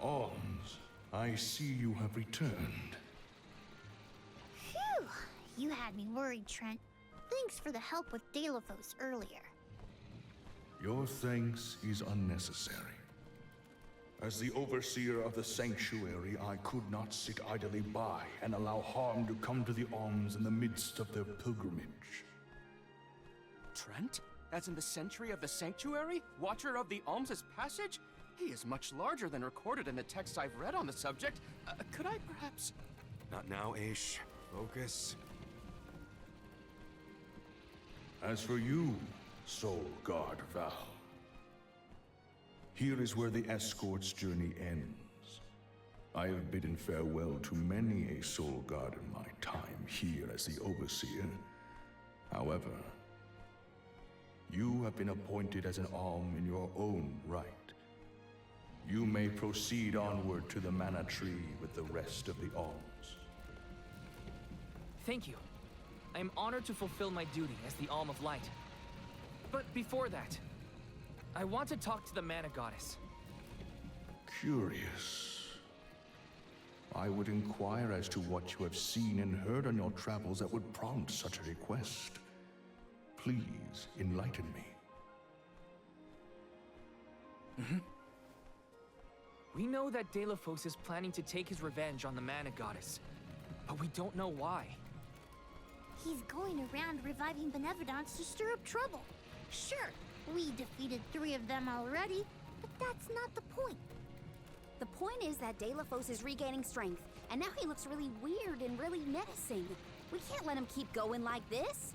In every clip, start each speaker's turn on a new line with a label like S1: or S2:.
S1: Alms, I see you have returned.
S2: Phew! You had me worried, Trent. Thanks for the help with Delphos earlier.
S1: Your thanks is unnecessary. As the overseer of the sanctuary, I could not sit idly by and allow harm to come to the Alms in the midst of their pilgrimage.
S3: Trent? As in the sentry of the sanctuary? Watcher of the Alms' passage? He is much larger than recorded in the texts I've read on the subject. Could I perhaps...
S4: Not now, Aish. Focus.
S1: As for you, Soul Guard Val, here is where the escort's journey ends. I have bidden farewell to many a Soul Guard in my time here as the Overseer. However, you have been appointed as an Alm in your own right. You may proceed onward to the Mana Tree with the rest of the Alms.
S5: Thank you. I am honored to fulfill my duty as the Alm of Light. But before that, I want to talk to the Mana Goddess.
S1: Curious. I would inquire as to what you have seen and heard on your travels that would prompt such a request. Please enlighten me.
S5: We know that Delphos is planning to take his revenge on the Mana Goddess, but we don't know why.
S2: He's going around reviving benevolence to stir up trouble. Sure, we defeated 3 of them already, but that's not the point.
S6: The point is that Delphos is regaining strength, and now he looks really weird and really menacing. We can't let him keep going like this.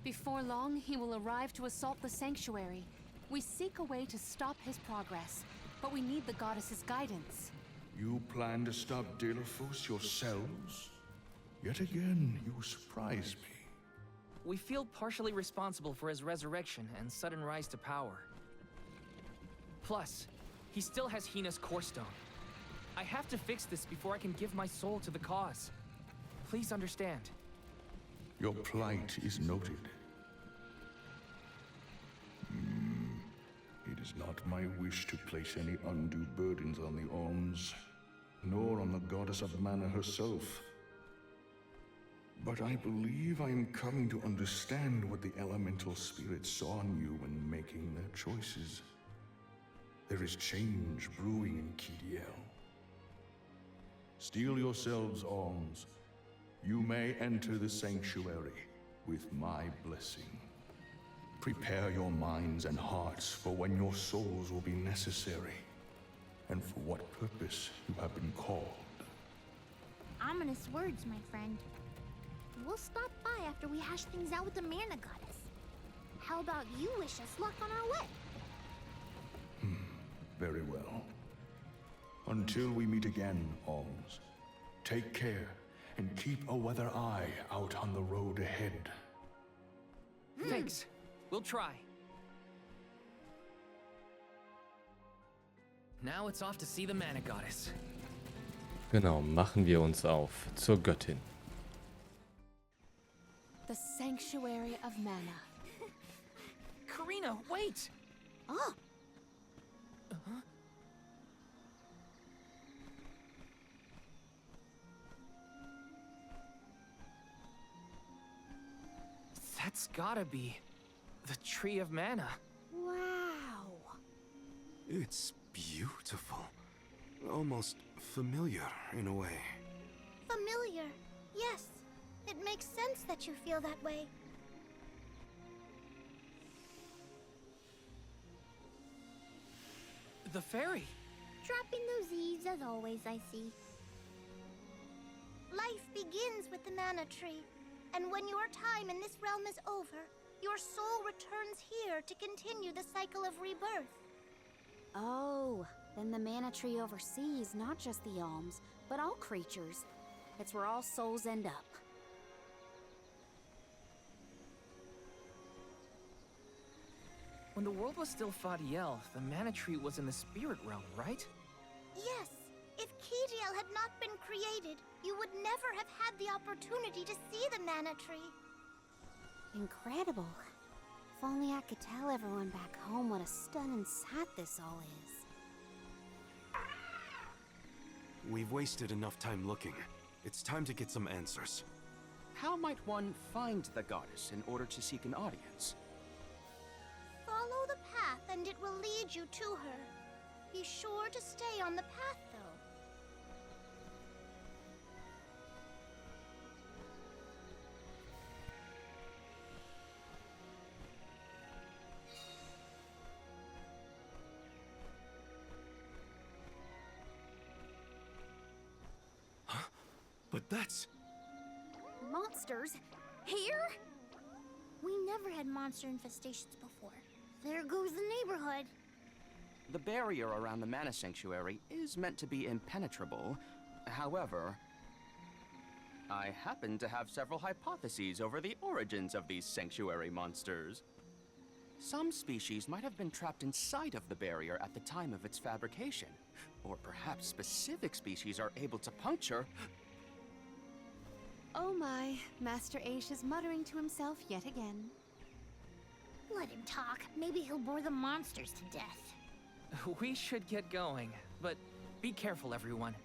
S7: Before long, he will arrive to assault the sanctuary. We seek a way to stop his progress, but we need the goddess's guidance.
S1: You plan to stop Delphos yourselves? Yet again, you surprise me.
S5: We feel partially responsible for his resurrection and sudden rise to power. Plus, he still has Hina's core stone. I have to fix this before I can give my soul to the cause. Please understand.
S1: Your plight is noted. It is not my wish to place any undue burdens on the Alms, nor on the goddess of mana herself. But I believe I am coming to understand what the elemental spirits saw in you when making their choices. There is change brewing in Kapitel. Steel yourselves, Alms. You may enter the sanctuary with my blessing. Prepare your minds and hearts for when your souls will be necessary, and for what purpose you have been called.
S2: Ominous words, my friend. We'll stop by after we hash things out with the Mana Goddess. How about you wish us luck on our way?
S1: Very well. Until we meet again, Alms, take care and keep a weather eye out on the road ahead.
S5: Thanks. We'll try. Now it's off to see the Mana Goddess.
S8: Genau, machen wir uns auf zur Göttin.
S7: The Sanctuary of Mana.
S5: Karina, wait!
S6: Oh,
S5: That's gotta be the Tree of Mana.
S6: wow.
S4: It's beautiful. Almost familiar in a way.
S2: Familiar. Yes. It makes sense that you feel that way.
S5: The fairy.
S2: Dropping those eaves as always, I see. Life begins with the Mana Tree, and when your time in this realm is over, your soul returns here to continue the cycle of rebirth.
S6: Oh, then the Mana Tree oversees not just the Alms, but all creatures. It's where all souls end up.
S5: When the world was still Fadiel, the Mana Tree was in the spirit realm, right?
S2: Yes. If Kapitel had not been created, you would never have had the opportunity to see the Mana Tree.
S6: Incredible. If only I could tell everyone back home what a stunning sight this all is.
S4: We've wasted enough time looking. It's time to get some answers.
S3: How might one find the goddess in order to seek an audience?
S2: Follow the path and it will lead you to her. Be sure to stay on the path, though.
S4: But that's...
S6: Monsters? Here?
S2: We never had monster infestations before. There goes the neighborhood.
S3: The barrier around the Mana Sanctuary is meant to be impenetrable. However, I happen to have several hypotheses over the origins of these sanctuary monsters. Some species might have been trapped inside of the barrier at the time of its fabrication. Or perhaps specific species are able to puncture...
S7: Oh my, Master Aish is muttering to himself yet again.
S2: Let him talk. Maybe he'll bore the monsters to death.
S5: We should get going, but be careful, everyone.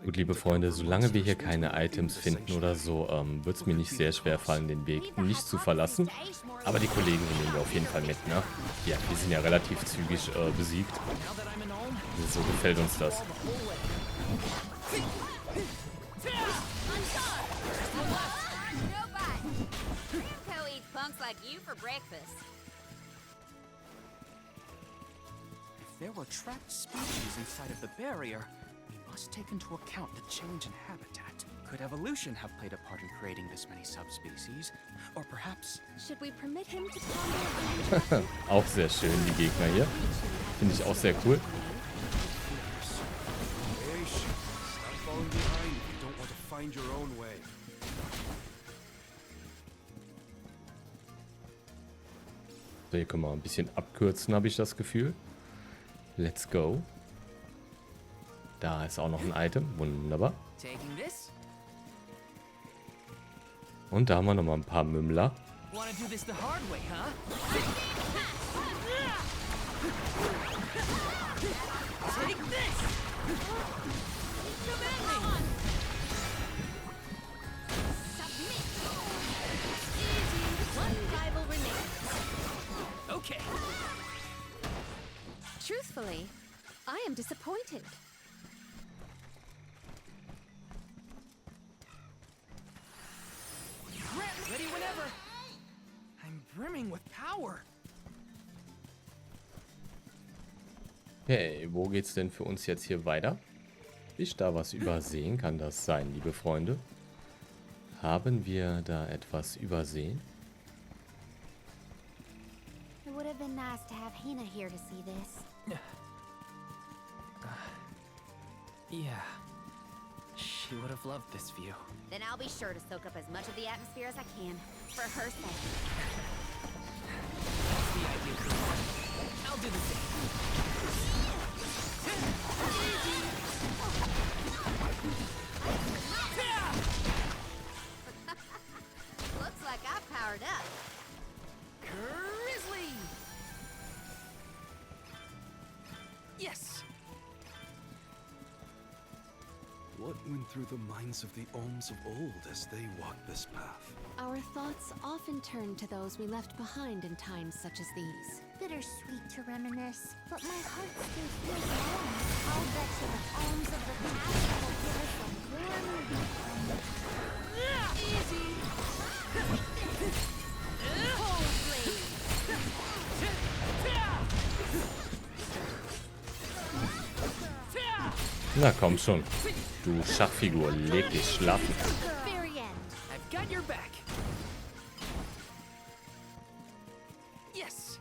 S8: Gut, liebe Freunde, solange wir hier keine Items finden oder so, wird es mir nicht sehr schwer fallen, den Weg nicht zu verlassen. Aber die Kollegen nehmen wir auf jeden Fall mit, ne? Ja, die sind ja relativ zügig besiegt. So gefällt uns das.
S3: If there were trapped species inside of the barrier, we must take into account the change in habitat. Could evolution have played a part in creating this many subspecies? Or perhaps...
S7: Should we permit him to ponder?
S8: Auch sehr schön, die Gegner hier. Finde ich auch sehr cool.
S4: Stop falling behind if you don't want to find your own way.
S8: So, hier können wir ein bisschen abkürzen, habe ich das Gefühl. Let's go. Da ist auch noch ein Item. Wunderbar.
S5: Taking this?
S8: Und da haben wir noch mal ein paar Mümmler.
S5: Wanna do this the hard way, huh? Take this! Demanding!
S6: Submit! Easy. One rival remains.
S5: Okay.
S7: Truthfully, I am disappointed.
S5: Ready whenever. I'm brimming with power.
S8: Okay, wo geht's denn für uns jetzt hier weiter? Ich da was übersehen? Kann das sein, liebe Freunde? Haben wir da etwas übersehen?
S6: It would have been nice to have Hina here to see this.
S5: Yeah. She would have loved this view.
S6: Then I'll be sure to soak up as much of the atmosphere as I can, for her sake.
S5: That's the idea. I'll do the same.
S6: Looks like I powered up.
S5: Grizzly! Yes!
S4: What went through the minds of the Alms of old as they walked this path?
S7: Our thoughts often turn to those we left behind in times such as these.
S2: Bittersweet to reminisce, but my heart still feels warm. I'll bet you the alms of the past will give us a warm weekend.
S5: Easy!
S8: Na komm schon. Du Schachfigur, leg dich schlafen.
S5: Very end. I've got your back. Yes.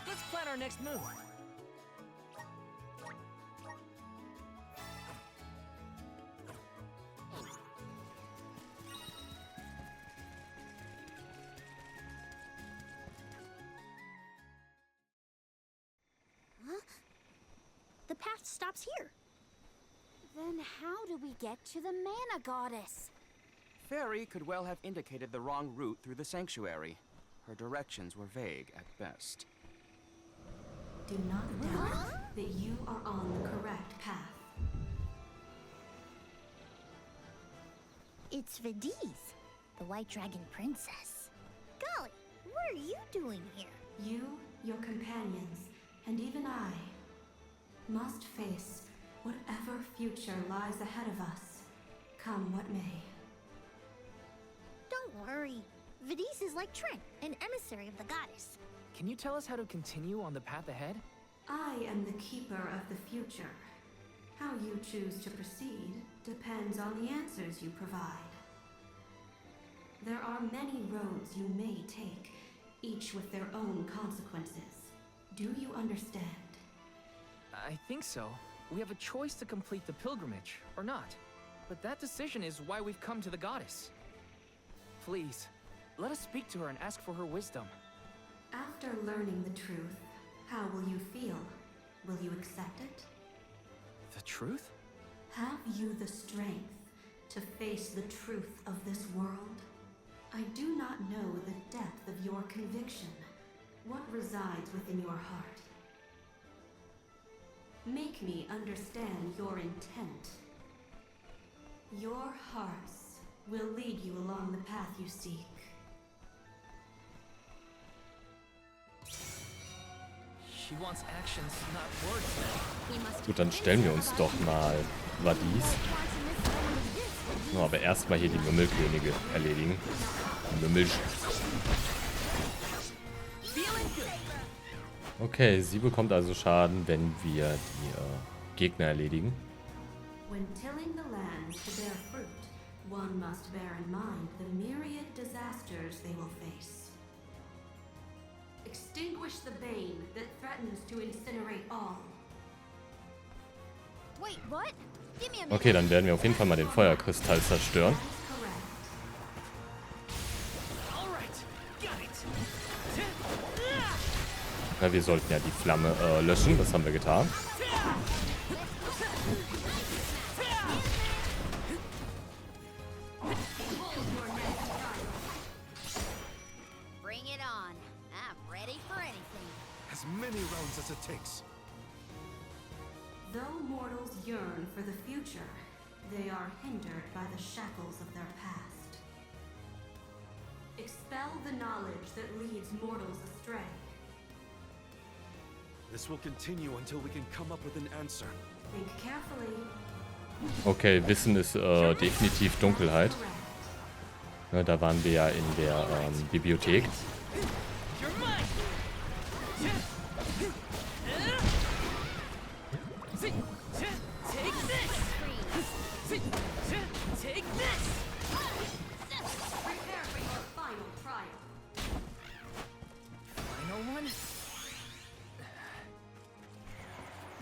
S5: Let's plan our next move.
S2: The path stops here.
S6: Then how do we get to the Mana Goddess?
S3: Fairy could well have indicated the wrong route through the sanctuary. Her directions were vague at best.
S9: Do not doubt that you are on the correct path.
S2: It's Vidi's, the White Dragon Princess. Golly, what are you doing here?
S9: You, your companions, and even I must face whatever future lies ahead of us, come what may.
S2: Don't worry. Vidi's is like Trent, an emissary of the goddess.
S5: Can you tell us how to continue on the path ahead?
S9: I am the keeper of the future. How you choose to proceed depends on the answers you provide. There are many roads you may take, each with their own consequences. Do you understand?
S5: I think so. We have a choice to complete the pilgrimage, or not. But that decision is why we've come to the goddess. Please, let us speak to her and ask for her wisdom.
S9: After learning the truth, how will you feel? Will you accept it?
S5: The truth?
S9: Have you the strength to face the truth of this world? I do not know the depth of your conviction, what resides within your heart. Make me understand your intent. Your hearts will lead you along the path you seek.
S5: She wants actions, not words now.
S8: Gut, dann stellen wir uns doch mal Vadis. No, aber erstmal hier die Mümmelkönige erledigen. Mümmelsch. Okay, sie bekommt also Schaden, wenn wir die Gegner erledigen.
S9: When tilling the land to bear fruit, one must bear in mind the myriad disasters they will face. Extinguish the bane that threatens to incinerate all.
S2: Wait, what? Give me a minute.
S8: Okay, dann werden wir auf jeden Fall mal den Feuerkristall zerstören. Ja, wir sollten ja die Flamme löschen, das haben wir getan.
S6: Bring it on. I'm ready for anything.
S4: As many rounds as it takes.
S9: Though mortals yearn for the future, they are hindered by the shackles of their past. Expel the knowledge that leads mortals astray.
S4: This will continue until we can come up with an answer.
S9: Think carefully.
S8: Okay, Wissen ist definitiv Dunkelheit. Ja, da waren wir ja in der Bibliothek.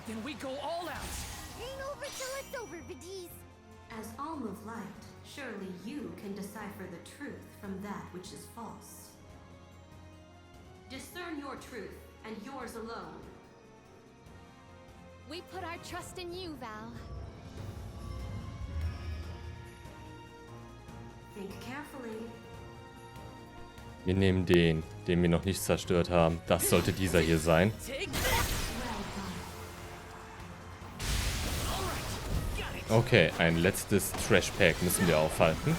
S5: Then we go all out.
S2: Ain't over till it's over, Vidi's.
S9: As Alm of Light, surely you can decipher the truth from that which is false. Discern your truth, and yours alone.
S7: We put our trust in you, Val.
S9: Think carefully.
S8: Wir nehmen den wir noch nicht zerstört haben. Das sollte dieser hier sein. Okay, ein letztes Trash Pack müssen wir aufhalten.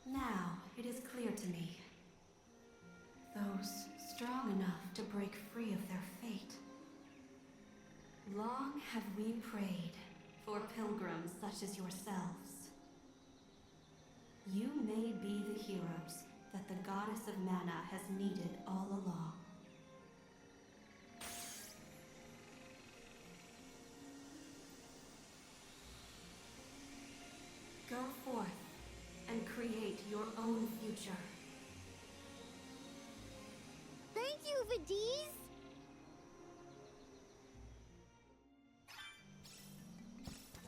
S9: Now it is clear to me. Those strong enough to break free of their fate. Long have we prayed for pilgrims such as yourselves. You may be the heroes that the goddess of Mana has needed all along. Go forth and create your own future.
S2: Thank you, Vidi's.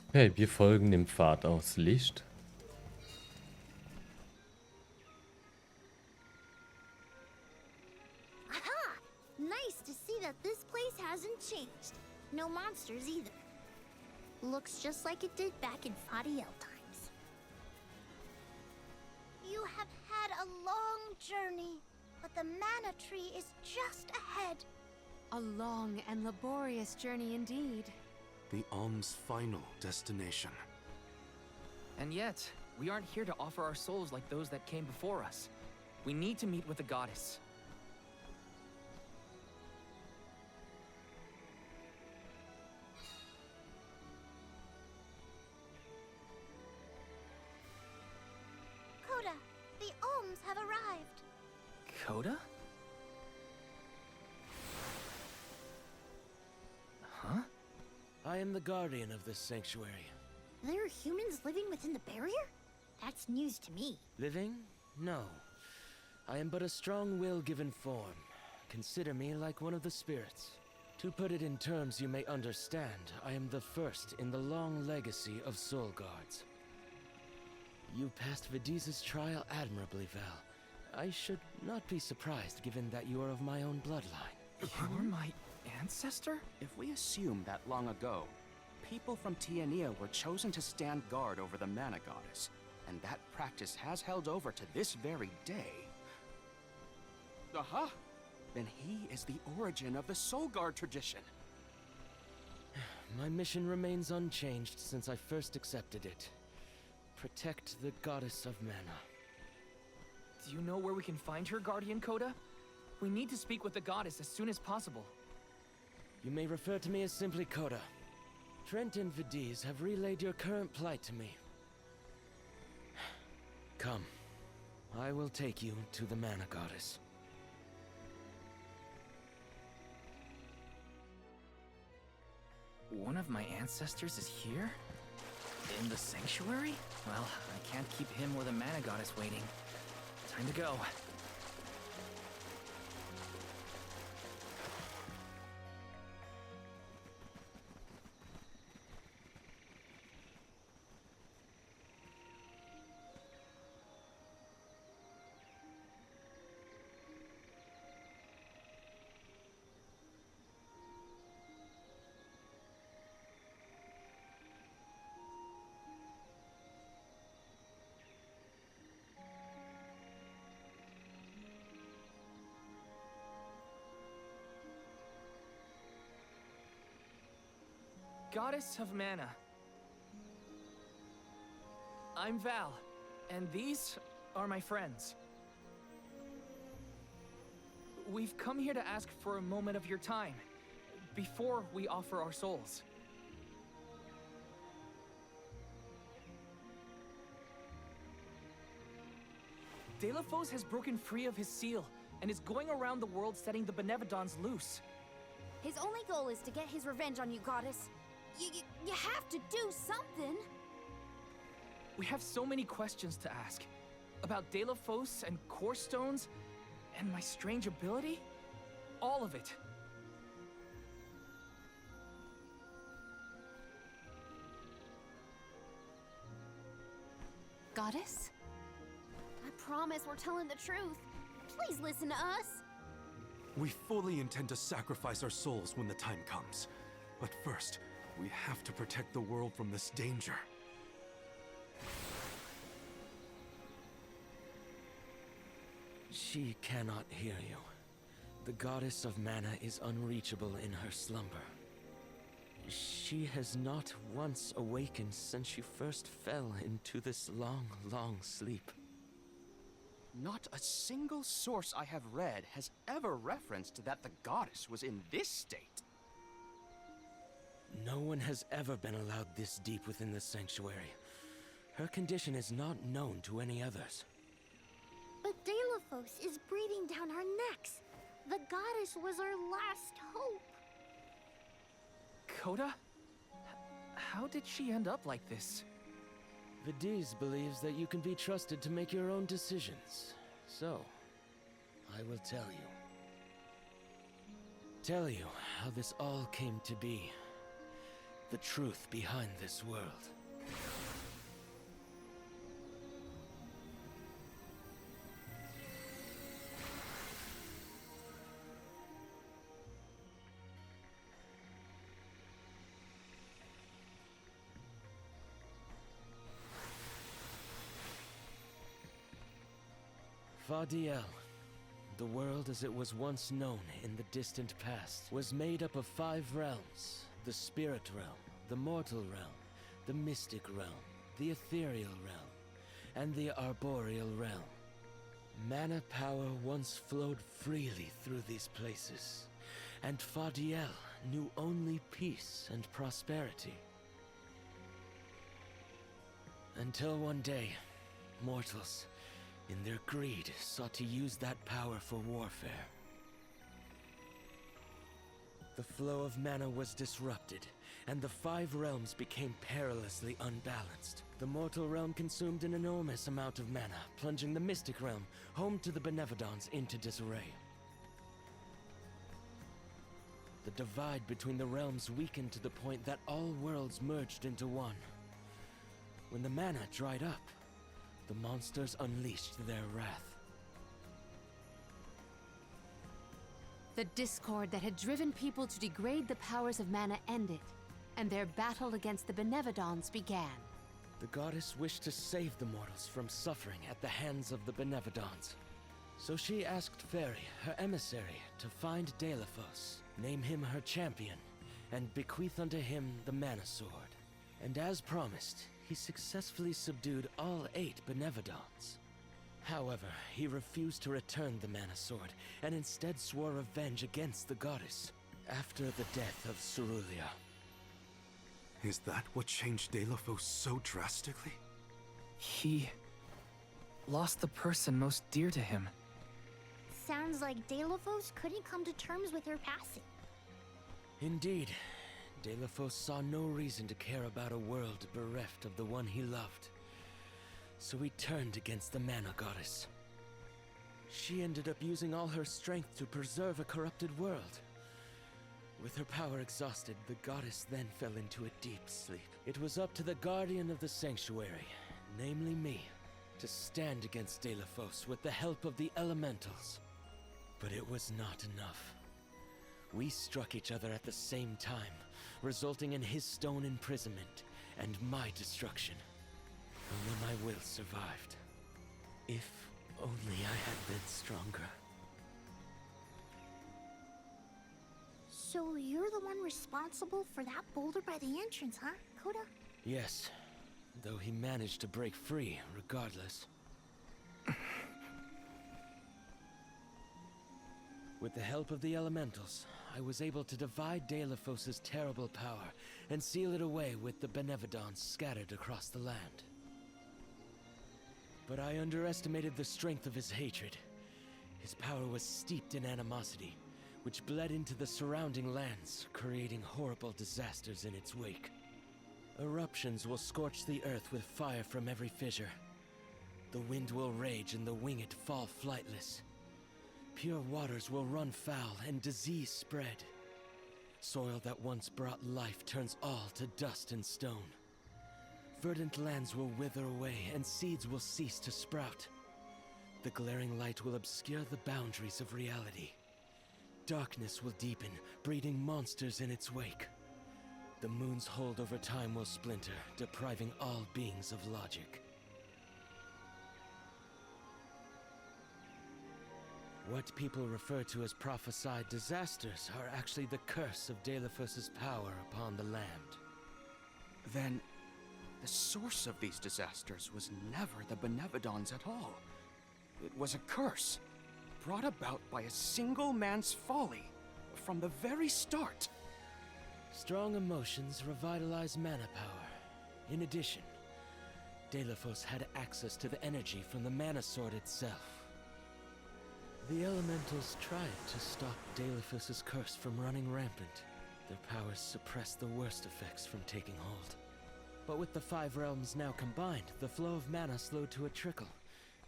S8: Okay, wir folgen dem Pfad aus Licht.
S2: that this place hasn't changed. No monsters either. Looks just like it did back in Fadiel times. You have had a long journey, but the mana tree is just ahead.
S7: A long and laborious journey indeed.
S4: The Alm's final destination.
S5: And yet, we aren't here to offer our souls like those that came before us. We need to meet with the goddess.
S2: Coda, the Alms have arrived.
S5: Coda? Huh?
S10: I am the guardian of this sanctuary.
S2: There are humans living within the barrier? That's news to me.
S10: Living? No. I am but a strong will given form. Consider me like one of the spirits. To put it in terms you may understand, I am the first in the long legacy of soul guards. You passed Vidiz's trial admirably, Val. I should not be surprised given that you are of my own bloodline.
S5: You're my ancestor?
S3: If we assume that long ago, people from Tiania were chosen to stand guard over the Mana Goddess, and that practice has held over to this very day. Aha! Then he is the origin of the Soul Guard tradition.
S10: My mission remains unchanged since I first accepted it. Protect the Goddess of Mana.
S5: Do you know where we can find her, Guardian Coda? We need to speak with the goddess as soon as possible.
S10: You may refer to me as simply Coda. Trent and Vidiz have relayed your current plight to me. Come. I will take you to the Mana Goddess.
S5: One of my ancestors is here? In the sanctuary? Well, I can't keep him or the Mana Goddess waiting. Time to go. Goddess of Mana. I'm Val, and these are my friends. We've come here to ask for a moment of your time, before we offer our souls. Delafos has broken free of his seal, and is going around the world setting the Benevodons loose.
S6: His only goal is to get his revenge on you, Goddess. You have to do something!
S5: We have so many questions to ask. About Delafos and Core Stones, and my strange ability. All of it.
S7: Goddess?
S6: I promise we're telling the truth. Please listen to us.
S4: We fully intend to sacrifice our souls when the time comes. But first, we have to protect the world from this danger.
S10: She cannot hear you. The Goddess of Mana is unreachable in her slumber. She has not once awakened since she first fell into this long, long sleep.
S3: Not a single source I have read has ever referenced that the goddess was in this state.
S10: No one has ever been allowed this deep within the sanctuary. Her condition is not known to any others.
S2: But Delafos is breathing down our necks. The goddess was our last hope.
S5: Coda? How did she end up like this?
S10: Vidiz believes that you can be trusted to make your own decisions. So, I will tell you. Tell you how this all came to be. The truth behind this world. Fadiel, the world as it was once known in the distant past, was made up of 5 realms: the spirit realm, the mortal realm, the mystic realm, the ethereal realm, and the arboreal realm. Mana power once flowed freely through these places, and Fadiel knew only peace and prosperity. Until one day, mortals, in their greed, sought to use that power for warfare. The flow of mana was disrupted, and the 5 realms became perilously unbalanced. The mortal realm consumed an enormous amount of mana, plunging the mystic realm, home to the Benevodons, into disarray. The divide between the realms weakened to the point that all worlds merged into one. When the mana dried up, the monsters unleashed their wrath.
S7: The discord that had driven people to degrade the powers of mana ended, and their battle against the Benevodons began.
S10: The goddess wished to save the mortals from suffering at the hands of the Benevodons. So she asked Fairy, her emissary, to find Deilephos, name him her champion, and bequeath unto him the Mana Sword. And as promised, he successfully subdued all 8 Benevodons. However, he refused to return the Mana Sword, and instead swore revenge against the goddess, after the death of Cerulia.
S4: Is that what changed Deilephos so drastically?
S5: He lost the person most dear to him.
S2: Sounds like Deilephos couldn't come to terms with her passing.
S10: Indeed, Deilephos saw no reason to care about a world bereft of the one he loved. So he turned against the Mana Goddess. She ended up using all her strength to preserve a corrupted world. With her power exhausted, the goddess then fell into a deep sleep. It was up to the guardian of the sanctuary, namely me, to stand against Deilephos with the help of the elementals. But it was not enough. We struck each other at the same time, resulting in his stone imprisonment and my destruction. Only my will survived. If only I had been stronger.
S2: So you're the one responsible for that boulder by the entrance, huh, Koda?
S10: Yes, though he managed to break free regardless. With the help of the elementals, I was able to divide Deilephos' terrible power and seal it away with the Benevodons scattered across the land. But I underestimated the strength of his hatred. His power was steeped in animosity, which bled into the surrounding lands, creating horrible disasters in its wake. Eruptions will scorch the earth with fire from every fissure. The wind will rage and the winged fall flightless. Pure waters will run foul and disease spread. Soil that once brought life turns all to dust and stone. Verdant lands will wither away and seeds will cease to sprout. The glaring light will obscure the boundaries of reality. Darkness will deepen, breeding monsters in its wake. The moon's hold over time will splinter, depriving all beings of logic. What people refer to as prophesied disasters are actually the curse of Deilephos' power upon the land.
S3: Then, the source of these disasters was never the Benevodons at all. It was a curse, brought about by a single man's folly, from the very start.
S10: Strong emotions revitalize mana power. In addition, Deilephos had access to the energy from the Mana Sword itself. The elementals tried to stop Deilephos' curse from running rampant. Their powers suppressed the worst effects from taking hold. But with the 5 realms now combined, the flow of mana slowed to a trickle.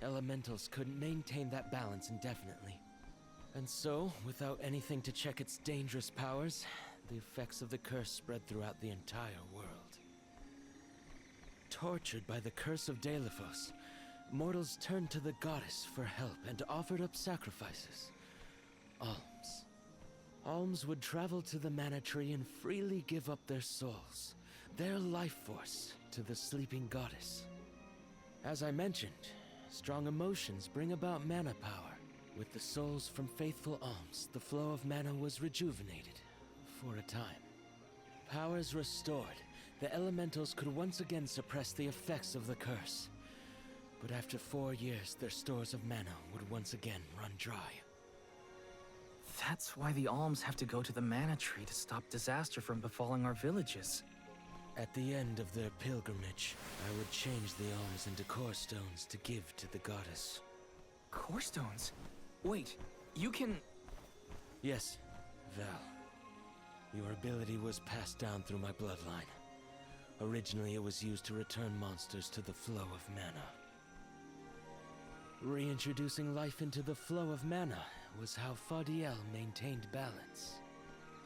S10: Elementals couldn't maintain that balance indefinitely. And so, without anything to check its dangerous powers, the effects of the curse spread throughout the entire world. Tortured by the curse of Deilephos, mortals turned to the goddess for help and offered up sacrifices. Alms. Alms would travel to the mana tree and freely give up their souls, their life force, to the sleeping goddess. As I mentioned, Strong emotions bring about mana power. With the souls from faithful alms, the flow of mana was rejuvenated, for a time. Powers restored, the elementals could once again suppress the effects of the curse. But after 4 years, their stores of mana would once again run dry.
S5: That's why the alms have to go to the mana tree to stop disaster from befalling our villages.
S10: At the end of their pilgrimage, I would change the alms into core stones to give to the goddess.
S5: Core stones? Wait, you can...
S10: Yes, Val. Your ability was passed down through my bloodline. Originally, it was used to return monsters to the flow of mana. Reintroducing life into the flow of mana was how Fadiel maintained balance.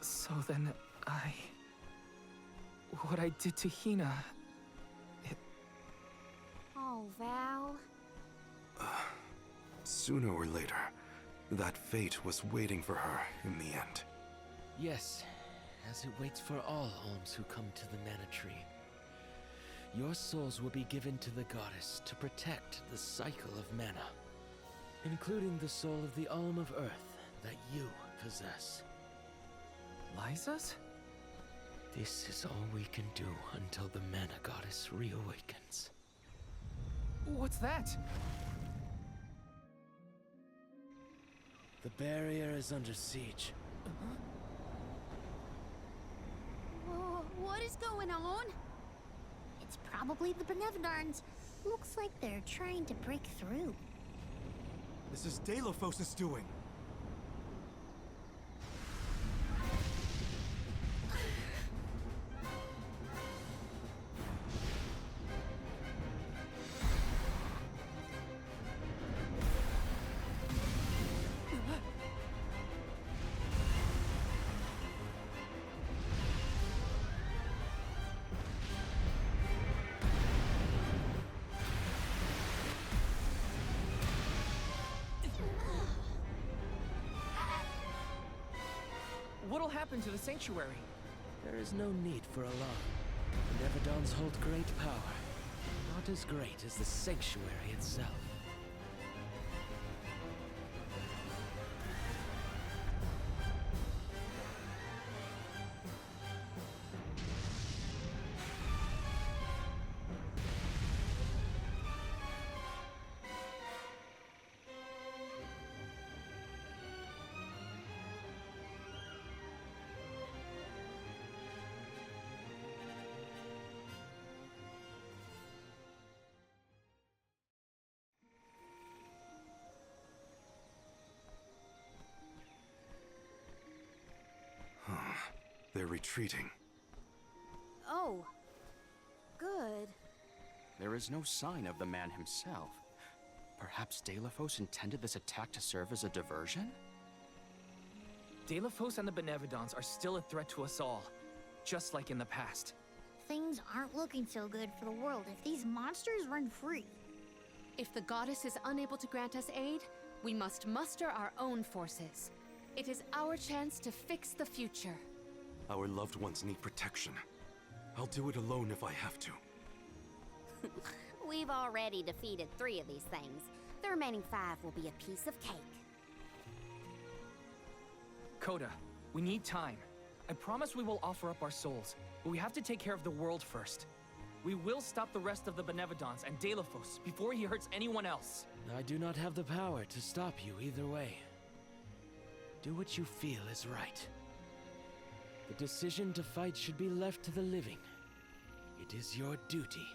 S5: So then, what I did to Hina...
S6: Oh, Val.
S4: Sooner or later, that fate was waiting for her in the end.
S10: Yes, as it waits for all alms who come to the mana tree. Your souls will be given to the goddess to protect the cycle of mana, including the soul of the alm of earth that you possess.
S5: Liza's?
S10: This is all we can do until the mana goddess reawakens.
S5: What's that?
S10: The barrier is under siege.
S6: Whoa, what is going on?
S2: It's probably the Benevolence. Looks like they're trying to break through.
S4: This is Delafos' doing.
S5: What'll happen to the sanctuary?
S10: There is no need for alarm. The Nevadons hold great power. Not as great as the sanctuary itself.
S4: They're retreating.
S6: Oh. Good.
S3: There is no sign of the man himself. Perhaps Delafos intended this attack to serve as a diversion?
S5: Delafos and the Benevolence are still a threat to us all, just like in the past.
S2: Things aren't looking so good for the world if these monsters run free.
S7: If the goddess is unable to grant us aid, we must muster our own forces. It is our chance to fix the future.
S4: Our loved ones need protection. I'll do it alone if I have to.
S6: We've already defeated 3 of these things. The remaining 5 will be a piece of cake.
S5: Coda, we need time. I promise we will offer up our souls, but we have to take care of the world first. We will stop the rest of the Benevolence and Delafos before he hurts anyone else.
S10: I do not have the power to stop you either way. Do what you feel is right. The decision to fight should be left to the living. It is your duty,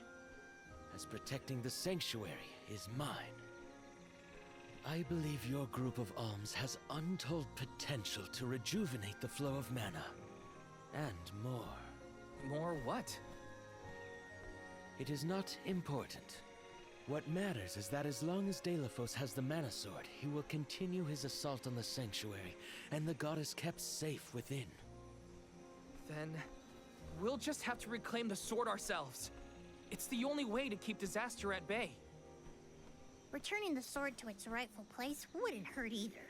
S10: as protecting the sanctuary is mine. I believe your group of alms has untold potential to rejuvenate the flow of mana. And more.
S5: More what?
S10: It is not important. What matters is that as long as Delafos has the mana sword, he will continue his assault on the sanctuary, and the goddess kept safe within.
S5: Then, we'll just have to reclaim the sword ourselves. It's the only way to keep disaster at bay.
S2: Returning the sword to its rightful place wouldn't hurt either.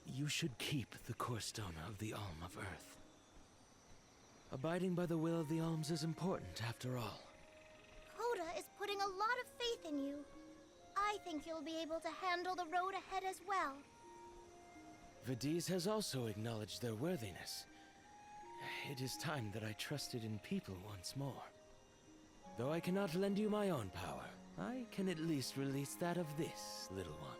S10: You should keep the core stone of the Alm of Earth. Abiding by the will of the alms is important, after all.
S2: Coda is putting a lot of faith in you. I think you'll be able to handle the road ahead as well.
S10: Vidiz has also acknowledged their worthiness. It is time that I trusted in people once more. Though I cannot lend you my own power, I can at least release that of this little one.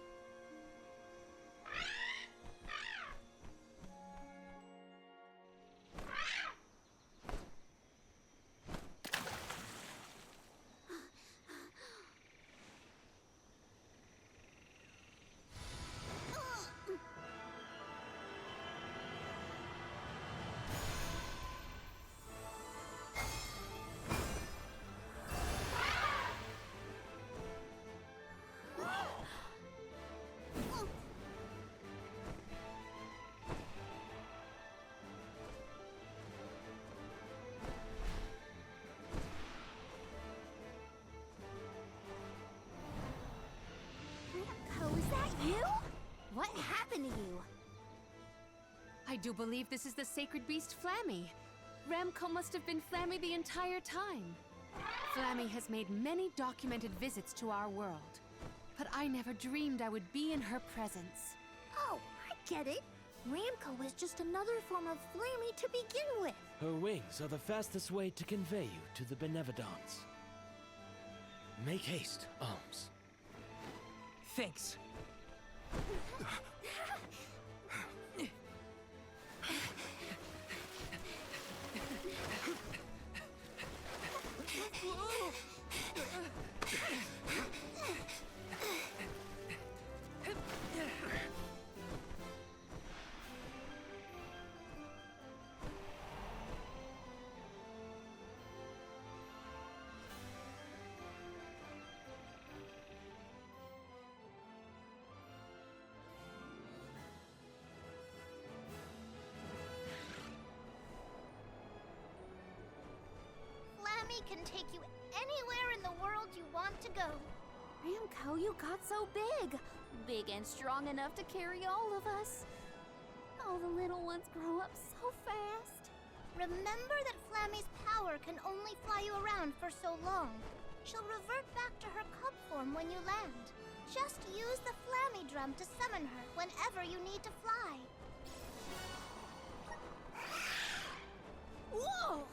S6: Is that you? What happened to you?
S7: I do believe this is the sacred beast Flammy. Ramco must have been Flammy the entire time. Flammy has made many documented visits to our world, but I never dreamed I would be in her presence.
S2: Oh, I get it. Ramco is just another form of Flammy to begin with.
S10: Her wings are the fastest way to convey you to the Benevolence. Make haste, Alms.
S5: Thanks.
S2: Flammy can take you anywhere in the world you want to go.
S6: Ramco, you got so big. Big and strong enough to carry all of us. All the little ones grow up so fast.
S2: Remember that Flammy's power can only fly you around for so long. She'll revert back to her cub form when you land. Just use the Flammy drum to summon her whenever you need to fly.
S6: Whoa!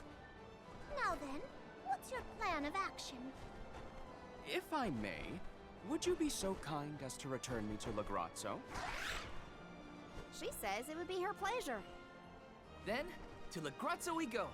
S2: Now then, what's your plan of action?
S3: If I may, would you be so kind as to return me to Lagrazzo?
S6: She says it would be her pleasure.
S5: Then, to Lagrazzo we go.